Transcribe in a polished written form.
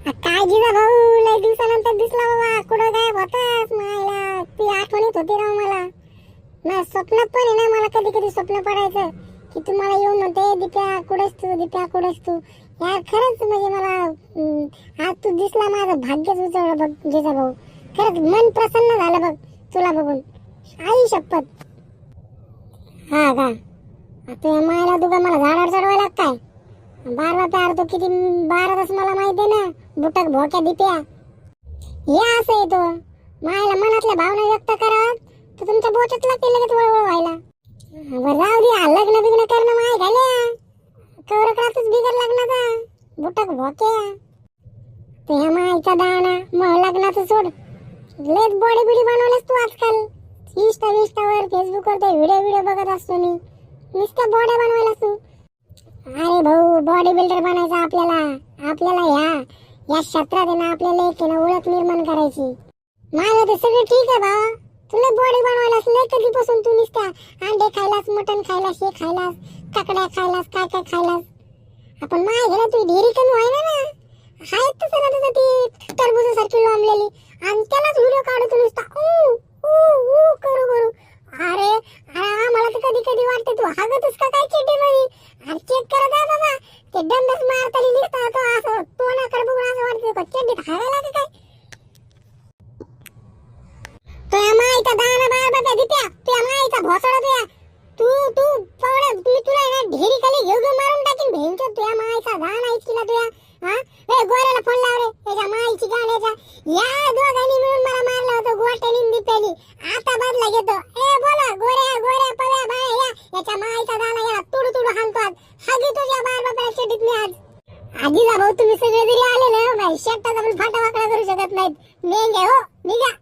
काय जिजा भाऊ, लय दिवसानंतर दिसला बाबा. कुठं गायब होतास? मायला ती आठवण येत होती राव मला. ना स्वप्नात पण आहे ना, मला कधी कधी स्वप्न पडायचं की तू मला येऊन म्हणते दीप्या कुठेस तू, दीप्या कुठेस तू. यार खरंच म्हणजे मला आज तू दिसला, माझं भाग्यच उजळलं बघ जिजा भाऊ. खरंच मन प्रसन्न झालं बघ तुला बघून. आई शपथ. हा का? आता मायला तुका मला झाडावर चढवायला काय? बारवा प्यार तो किती बाराच मला माहिती आहे ना. बुटक भोक्या दीप्या या असं येतो. मायला मनातल्या भावना व्यक्त करा तर तुमच्या बोटात लागते लगेच वळवळ व्हायला. जाऊ दे, लग्न बिग्न करणं माय घाल्या कवरकरातच बिगर लग्नाचा बुटक भोक्या. ते मायचा दाना मग लग्नाचं सोड. लेट बॉडी बिडी बनवलेस तू आजकाल. इंस्टावर फेसबुकवर ते व्हिडिओ बघत असतो मी. नुसत्या बॉडी बनवायला तू. अरे भाऊ, बॉडी बिल्डर बनायचं आपल्याला या क्षेत्रात आहे ना, आपल्याला एक ओळख निर्माण करायची. माझं ते सगळं ठीक आहे भावा. तुला बॉडी बनवायलाच नाही कधीपासून. तू नुसत्या अंडे खायलास, मटण खायलास, हे खायलास, काकड्या खायलास, काय काय खायलास. आपण माय गेला तू ढेरी कमी व्हायला ना. हाय तसं ना तुझं ती टरबुजासारखी लोंबलेली आणि त्यालाच व्हिडिओ काढू तू नुसता करू. अरे मला तर कधी कधी वाटते तू हागतस का काय चिड्डी मध्ये. अरे चेक करत आहे बाबा, ते डंडस मारताना दिसता तो असं तोंडाकडे बघून असं वाटतं का चिड्डीत हागायला का काय. तुझ्या माईचा दाना बार बाबा दीप्या, तुझ्या माईचा भोसडा तुया. तू पवडा मी तुला ना ढेरी खाली घेऊन मारून टाकीन भेंचो. तुझ्या माईचा दाना इतकीला तुया. हा ए गोऱ्याला फोन लाव रे, त्याच्या माईची गाण्याचा. या दोघांनी मिळून मला मारलं होतं गोट्यानी दीप्यानी. आता बदला घेतो. ए बोला गोऱ्या पव्या बाय या याच्या माईचा दाना याला तुडू हाणतो आज. हागी तुझ्या बार बाबाला शेटीत मी आज. आजीला भाऊ तुम्ही सगळे जरी आले ना, शेटाचा पण फाटा वाकडा करू शकत नाहीत. मेंगे हो निघा.